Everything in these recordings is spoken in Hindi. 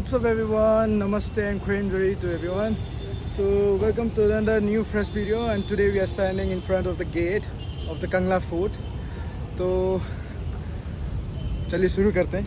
What's up everyone, namaste and Krenjari to everyone. So welcome to another new fresh video, and today we are standing in front of the gate of the Kangla Fort. तो चलिए शुरू करते हैं.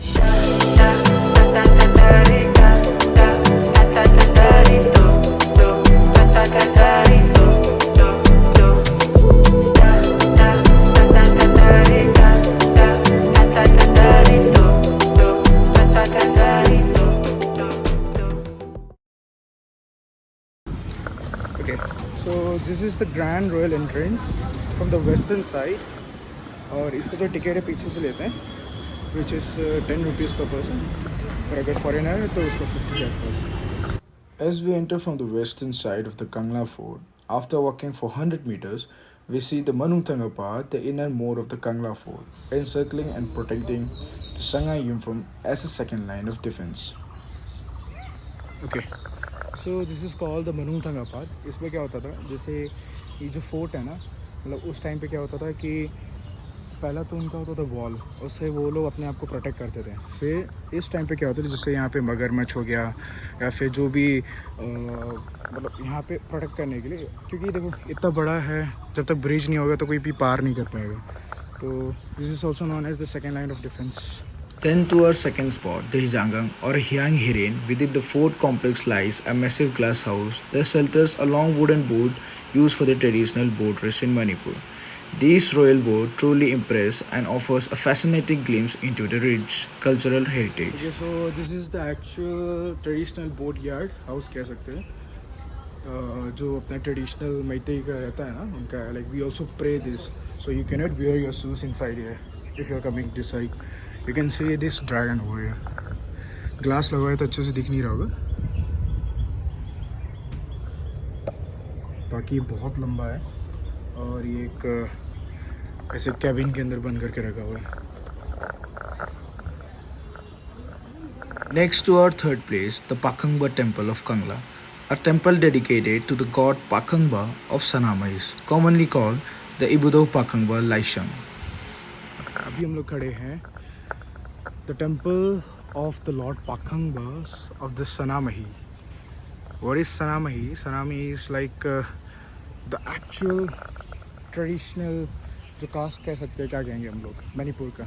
Okay, so this is the Grand Royal entrance from the western side. और इसका जो टिकट है पीछे से लेते हैं, which is 10 rupees per person. और अगर foreigner है तो उसको 50 के आसपास. As we enter from the western side of the Kangla Fort, after walking for 100 meters, we see the Manungthanga Path, the inner mode of the Kangla Fort, encircling and protecting the Sangha Yumpham as a second line of defense. Okay. So this is called the Manungthanga path. इसमें क्या होता था, जैसे ये जो फोर्ट है ना, मतलब उस टाइम पे क्या होता था कि पहला तो उनका होता था वॉल, उससे वो लोग अपने आप को प्रोटेक्ट करते थे. फिर इस टाइम पे क्या होता था, जैसे यहाँ पे मगरमच्छ हो गया या फिर जो भी मतलब यहाँ पे प्रोटेक्ट करने के लिए, क्योंकि देखो इतना बड़ा है, जब तक ब्रिज नहीं होगा तो कोई भी पार नहीं कर पाएगा. तो this is also known as the second line of defence. Then to our second spot, the Hijangang or Hyang Hiren, within the fort complex lies a massive glass house that shelters a long wooden boat used for the traditional boat race in Manipur. This royal boat truly impress and offers a fascinating glimpse into the rich cultural heritage. Okay, so this is the actual traditional boat yard house कह सकते हैं. जो अपना ट्रेडिशनल मैतेई का रहता है ना उनका, like we also pray this, so you cannot wear your shoes inside here if you are coming this side. You can see this dragon over here. Glass लगा है तो अच्छे से दिख नहीं रहा होगा, बाकी बहुत लंबा है और ये एक ऐसे कैबिन के अंदर बंद करके रखा हुआ है. Next to our third place, the Pakangba Temple of Kangla, a temple dedicated to the god Pakangba of Sanamais, commonly called the Ibudau Pakangba Laishang. अभी हम लोग खड़े हैं the temple of the Lord Pakangba of the Sanamahi. What is Sanamahi? Sanamahi is like the actual traditional जो कास्ट कह सकते हैं, क्या कहेंगे हम लोग, मणिपुर का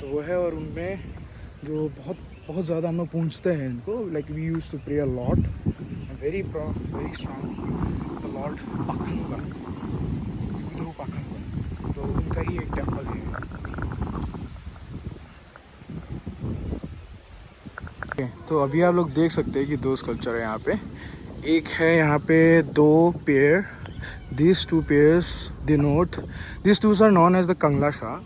तो वो है. और उनमें जो बहुत ज़्यादा हम लोग पूछते हैं इनको, like we use to pray a lot, very strong the lord Pakhangba, Vidur Pakhangba, तो उनका ही एक टेम्पल है. तो अभी आप लोग देख सकते हैं कि दो स्कल्पचर है यहाँ पे. एक है यहाँ पे दो pair, these two pairs denote, these two are known as the Kangla Shah.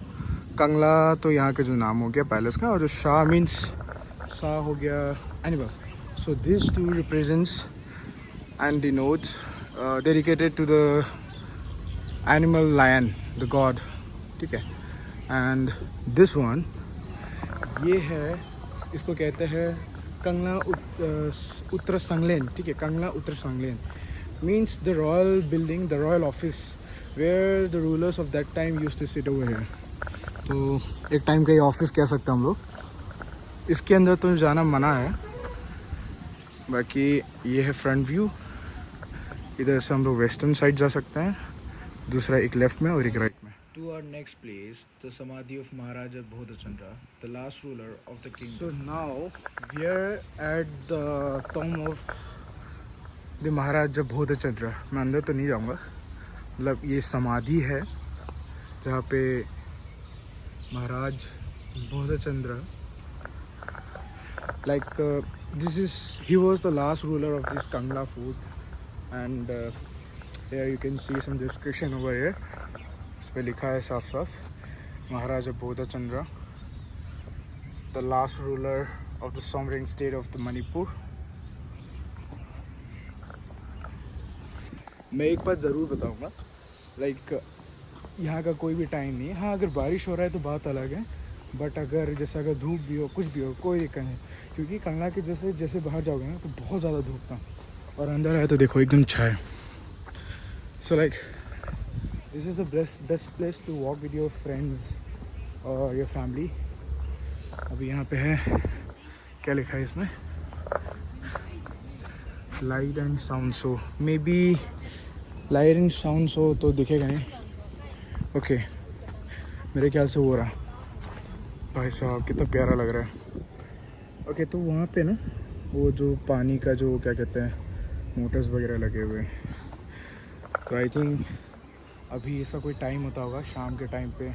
कंगला तो यहाँ का जो नाम हो गया पैलेस का, और जो शाह मीन्स शाह हो गया animal. So this too represents and denotes dedicated to the animal lion, the god, ठीक है. एंड दिस वन ये है, इसको कहते हैं कंगला उत्तर संगलेन, ठीक है. Kangla Uttra Shanglen means the royal building, the royal office where the rulers of that time used to sit over here. तो एक टाइम का ये ऑफिस कह सकते हैं हम लोग. इसके अंदर तो जाना मना है, बाकी ये है फ्रंट व्यू. इधर से हम लोग वेस्टर्न साइड जा सकते हैं, दूसरा एक लेफ्ट में और एक राइट में. To our next place, the Samadhi of Maharaja Bodhachandra, the last ruler of the kingdom. So now we are at the tomb of the Maharaja Bodhachandra. मैं अंदर तो नहीं जाऊँगा, मतलब ये समाधि है जहाँ पे महाराज Bodhchandra, like this is, he was the last ruler of this Kangla fort, and here you can see some description over here. इस पे लिखा है साफ साफ, Maharaja Bodhchandra, the last ruler of the sovereign state of the Manipur. मैं एक बात ज़रूर बताऊंगा, लाइक यहाँ का कोई भी टाइम नहीं है. हाँ, अगर बारिश हो रहा है तो बात अलग है, बट अगर जैसे अगर धूप भी हो, कुछ भी हो, कोई दिक्कत नहीं. क्योंकि कंगला के जैसे बाहर जाओगे ना तो बहुत ज़्यादा धूप था, और अंदर आए तो देखो एकदम छाया. So like this is the best place to walk with your friends और योर फैमिली. अभी यहाँ पे है, क्या लिखा है इसमें, light and sound show, may be light and sound show तो दिखेगा नहीं। ओके मेरे ख्याल से हो रहा। भाई साहब कितना प्यारा लग रहा है। ओके तो वहाँ पे ना वो जो पानी का जो क्या कहते हैं मोटर्स वगैरह लगे हुए हैं, तो आई थिंक अभी इसका कोई टाइम होता होगा शाम के टाइम पे,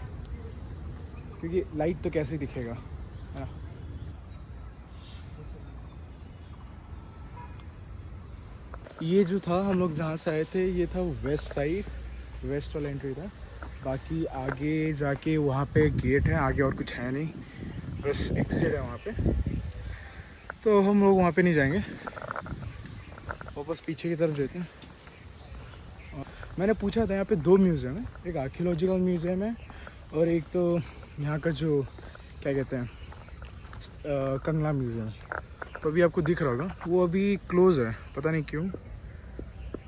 क्योंकि लाइट तो कैसे दिखेगा, है ना। ये जो था हम लोग जहाँ से आए थे ये था वेस्ट साइड, वेस्ट वाला एंट्री था। बाकी आगे जाके वहाँ पे गेट है, आगे और कुछ है नहीं, बस एग्जिट है वहाँ पे। तो हम लोग वहाँ पे नहीं जाएंगे, वापस पीछे की तरफ जाते हैं। मैंने पूछा था यहाँ पे 2 म्यूज़ियम है, एक आर्कियोलॉजिकल म्यूज़ियम है और एक तो यहाँ का जो क्या कहते हैं कंगला म्यूज़ियम। तो अभी आपको दिख रहा होगा वो अभी क्लोज़ है, पता नहीं क्यों।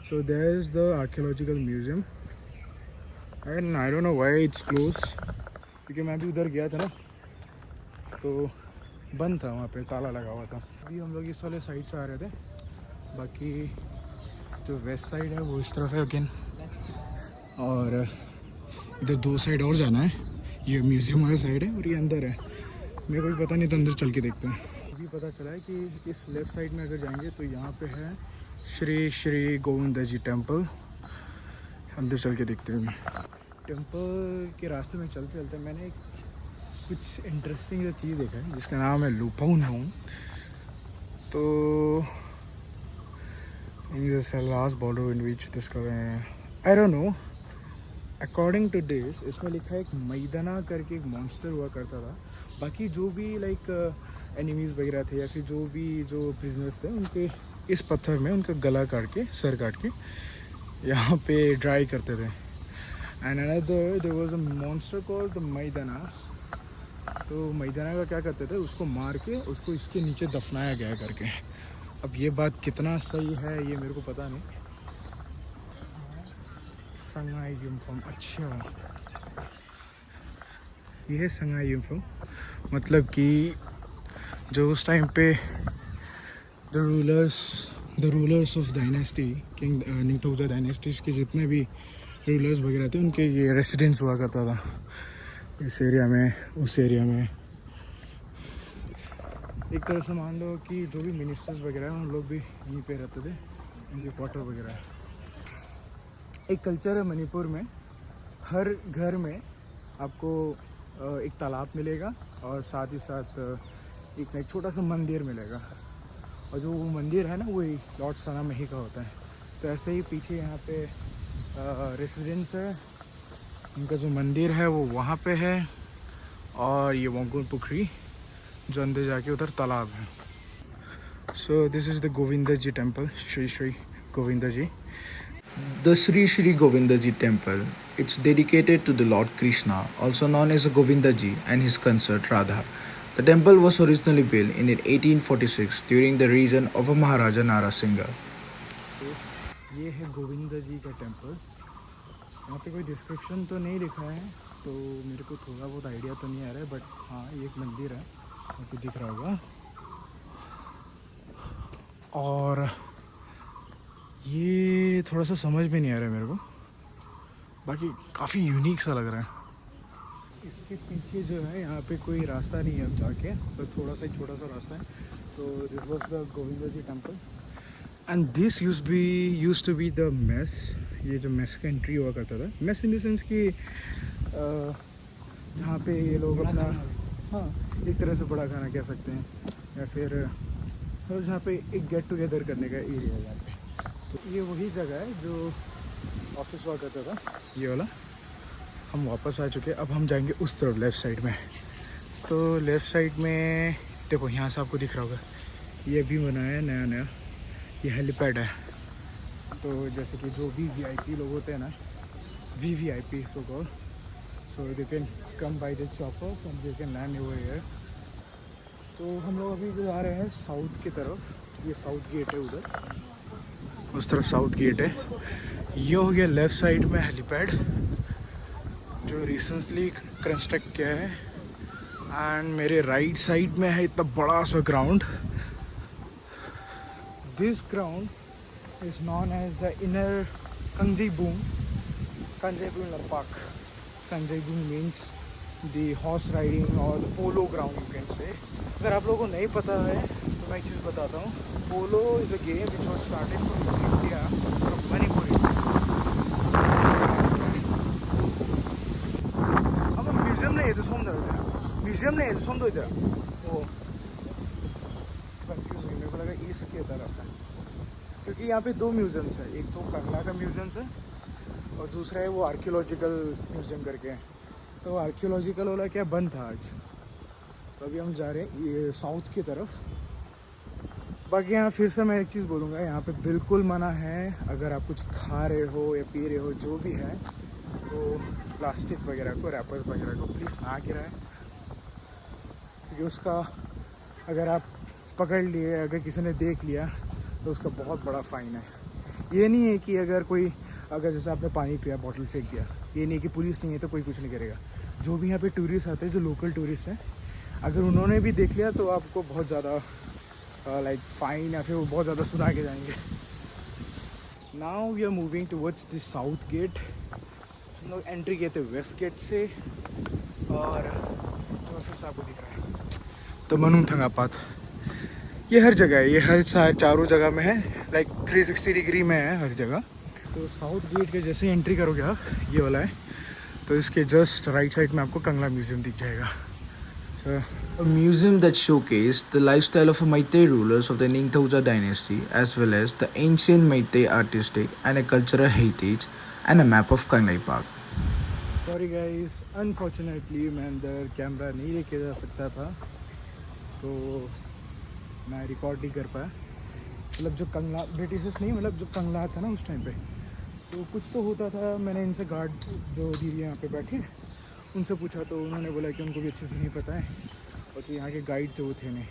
So there is the archaeological museum and I don't know why it's close, क्योंकि मैं भी उधर गया था ना तो बंद था, वहाँ पे ताला लगा हुआ था। अभी हम लोग इस वाले साइड से आ रहे थे, बाकी जो वेस्ट साइड है वो इस तरफ है अगेन, और इधर 2 साइड और जाना है। ये म्यूज़ियम वाला साइड है और ये अंदर है, मेरे को भी पता नहीं था, अंदर चल के देखते हैं। अभी पता चला है कि इस लेफ़्ट साइड में अगर जाएंगे तो यहाँ पे है श्री श्री गोविंद जी टेम्पल। अंदर चल के देखते हैं। टेम्पल के रास्ते में चलते चलते मैंने कुछ इंटरेस्टिंग चीज़ देखा है जिसका नाम है लुपाउन होम। तो last border in which this I don't know, according to this इसमें लिखा है एक मैदाना करके एक मॉन्स्टर हुआ करता था। बाकी जो भी लाइक एनिमीज़ वगैरह थे या फिर जो भी जो प्रिजनर्स थे उनके इस पत्थर में उनका गला काट के सर काट के यहाँ पे ड्राई करते थे। And another there was a monster called the Maidana. तो मैदाना का क्या करते थे, उसको मार के उसको इसके नीचे दफनाया गया करके। अब ये बात कितना सही है ये मेरे को पता नहीं। संगाई युम्फम, अच्छा ये है संगाई युम्फम, मतलब कि जो उस टाइम पे the rulers of dynasty king Ningthouja dynasties के जितने भी रूलर्स वगैरह थे उनके ये रेसिडेंस हुआ करता था इस एरिया में, उस एरिया में। एक तरह से मान लो कि जो भी मिनिस्टर्स वगैरह हैं उन लोग भी यहीं पे रहते थे, उनके क्वार्टर वगैरह। एक कल्चर है मणिपुर में, हर घर में आपको एक तालाब मिलेगा और साथ ही साथ एक छोटा सा मंदिर मिलेगा, और जो वो मंदिर है ना वही लॉर्ड सनामही का होता है। तो ऐसे ही पीछे यहाँ पे रेसिडेंस है, उनका जो मंदिर है वो वहाँ पे है, और ये वोंगुन पुखरी जो अंदर जाके उधर तालाब है। So this is the Govinda ji temple, Shri Shri Govinda ji. The Sri Sri Govinda Ji temple, it's dedicated to the Lord Krishna, also known as Govinda Ji and his consort Radha. The temple was originally built in 1846 during the reign of a Maharaja Narasingha. ये है गोविंदा जी का टेम्पल। यहाँ पे कोई डिस्क्रिप्शन तो नहीं लिखा है तो मेरे को थोड़ा बहुत आइडिया तो नहीं आ रहा है, बट हाँ ये एक मंदिर है, आपको दिख रहा होगा। और ये थोड़ा सा समझ में नहीं आ रहा है मेरे को, बाकी काफ़ी यूनिक सा लग रहा है। इसके पीछे जो है यहाँ पे कोई रास्ता नहीं है अब जाके, बस थोड़ा सा छोटा सा रास्ता है। तो this was the Govinda ji temple and this used to be the mess. ये जो मेस का एंट्री हुआ करता था, मेस इन द सेंस कि जहाँ पे ये लोग अपना हाँ एक तरह से बड़ा खाना कह सकते हैं, या फिर जहाँ पे एक गेट टुगेदर करने का एरिया है यहाँ पे। तो ये वही जगह है जो ऑफिस हुआ करता था, ये वाला। हम वापस आ चुके हैं, अब हम जाएंगे उस तरफ लेफ़्ट साइड में। तो लेफ़्ट साइड में देखो यहाँ से आपको दिख रहा होगा ये भी बनाया है नया, ये हेलीपैड है। तो जैसे कि जो भी VIP लोग होते हैं ना, VVIP so called, so they can come by the choppers and they can land over here. तो हम लोग अभी जो आ रहे हैं साउथ की तरफ, ये साउथ गेट है उधर, उस तरफ साउथ गेट है। ये हो गया लेफ़्ट साइड में हेलीपैड जो रिसेंटली कंस्ट्रक्ट किया है, एंड मेरे राइट साइड में है इतना बड़ा सा ground. This ground is known as the inner Kanjeibung Park. Kanjeibung means the horse riding or the polo ground you can say. अगर आप लोगों को नहीं पता है तो मैं एक चीज़ बताता हूँ. Polo is a game which was started from India, from Manipur. अब म्यूजियम नहीं है तो सोम दो इधर. म्यूजियम नहीं है तो सोम दो इधर. वो कंफ्यूज हुई, मेरे को लगा ईस्ट की तरफ है क्योंकि यहाँ पे दो म्यूजियम्स है. एक तो कंगला का म्यूजियम्स है और दूसरा है वो आर्कियोलॉजिकल म्यूजियम करके है. तो आर्कियोलॉजिकल वाला क्या बंद था आज, तो अभी हम जा रहे हैं ये साउथ की तरफ. बाकी यहाँ फिर से मैं एक चीज़ बोलूँगा, यहाँ पे बिल्कुल मना है अगर आप कुछ खा रहे हो या पी रहे हो जो भी है तो प्लास्टिक वगैरह को, रैपर्स वगैरह को प्लीज़ ना गिराएं क्योंकि उसका अगर आप पकड़ लिए, अगर किसी ने देख लिया तो उसका बहुत बड़ा फ़ाइन है. ये नहीं है कि अगर जैसे आपने पानी पिया, बॉटल फेंक दिया, ये नहीं कि पुलिस नहीं है तो कोई कुछ नहीं करेगा. जो भी यहाँ पे टूरिस्ट आते हैं, जो लोकल टूरिस्ट हैं, अगर उन्होंने भी देख लिया तो आपको बहुत ज़्यादा लाइक फ़ाइन या फिर वो बहुत ज़्यादा सुना के जाएंगे. Now we are moving towards the south gate. हम लोग एंट्री किए थे वेस्ट गेट से और फिर से आपको दिख रहा है तो मनुम थंगापात. ये हर जगह है, ये हर चारों जगह में है, लाइक 360 डिग्री में है हर जगह. तो साउथ गेट के जैसे ही एंट्री करोगे आप, ये वाला है, तो इसके जस्ट राइट साइड में आपको कंगला म्यूजियम दिख जाएगा. A museum that showcased the lifestyle of Meitei rulers of the Ningthauja dynasty, as well as the ancient Meitei artistic and a cultural heritage, and a map of Kanglai Park. Sorry guys, unfortunately मैं अंदर कैमरा नहीं लेके जा सकता था तो मैं रिकॉर्ड नहीं कर पाया. मतलब जो कंगला ब्रिटिशर्स नहीं, मतलब जो कंगला था ना उस टाइम पे, तो कुछ तो होता था. मैंने इनसे गार्ड जो दीदी यहाँ पे बैठे उनसे पूछा तो उन्होंने बोला कि उनको भी अच्छे से नहीं पता है और तो यहाँ के गाइड जो थे नहीं.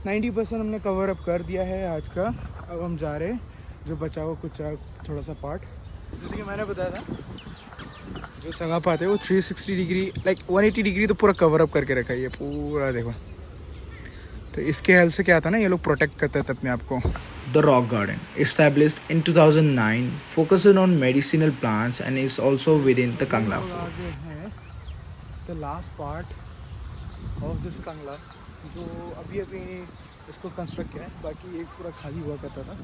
90% हमने कवर अप कर दिया है आज का. अब हम जा रहे हैं, जो बचा हुआ कुछ थोड़ा सा पार्ट, जैसे कि मैंने बताया था जो थंगापात है वो 360 डिग्री लाइक 180 डिग्री तो पूरा कवर अप करके रखा है. ये पूरा देखो, तो इसके हेल्प से क्या था ना, ये लोग प्रोटेक्ट करते थे अपने आप को. The Rock Garden, established in 2009, focuses on medicinal plants and is also within the Kangla Fort. आगे है the last part of this Kangla, जो अभी इसको कंस्ट्रक्ट किया है. बाकी एक पूरा खाली हुआ करता था.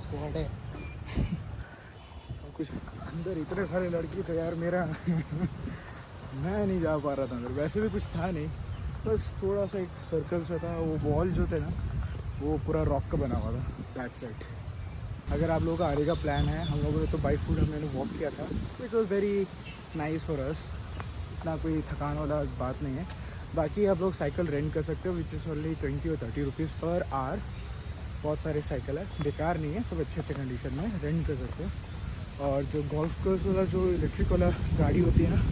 स्क्वाड है कुछ अंदर इतने सारे लड़की थे यार, मेरा मैं नहीं जा पा रहा था अंदर. वैसे भी कुछ था नहीं, बस थोड़ा सा एक सर्कल सा था. वो वॉल जो थे ना वो पूरा रॉक का बना हुआ था बैक साइड. अगर आप लोगों का आगे का प्लान है, हम लोगों ने तो बाई फुट हमने वॉक किया था, it was very nice for us. इतना कोई थकान वाला बात नहीं है. बाकी आप लोग साइकिल रेंट कर सकते हो विच इज़ ओनली 20 और 30 रुपीज़ पर आवर. बहुत सारे साइकिल है, बेकार नहीं है, सब अच्छे कंडीशन में रेंट कर सकते हो. और जो गोल्फ कोर्स वाला जो इलेक्ट्रिक वाला गाड़ी होती है ना,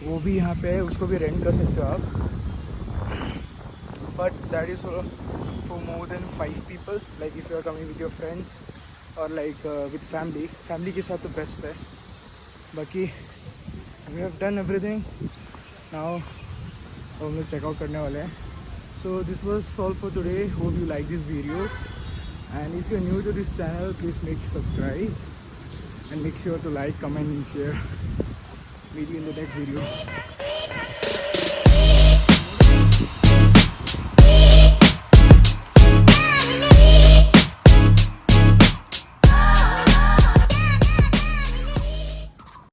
वो भी यहाँ पे है, उसको भी रेंट कर सकते हो आप. But that is for more than 5 people. Like if you are coming with your friends और लाइक विद फैमिली के साथ तो बेस्ट है. बाकी वी हैव डन एवरीथिंग. नाउ हम लोग चेकआउट करने वाले हैं. So this was all for today. Hope you like this video, and if you're new to this channel, please make subscribe and make sure to like, comment and share. Meet you in the next video.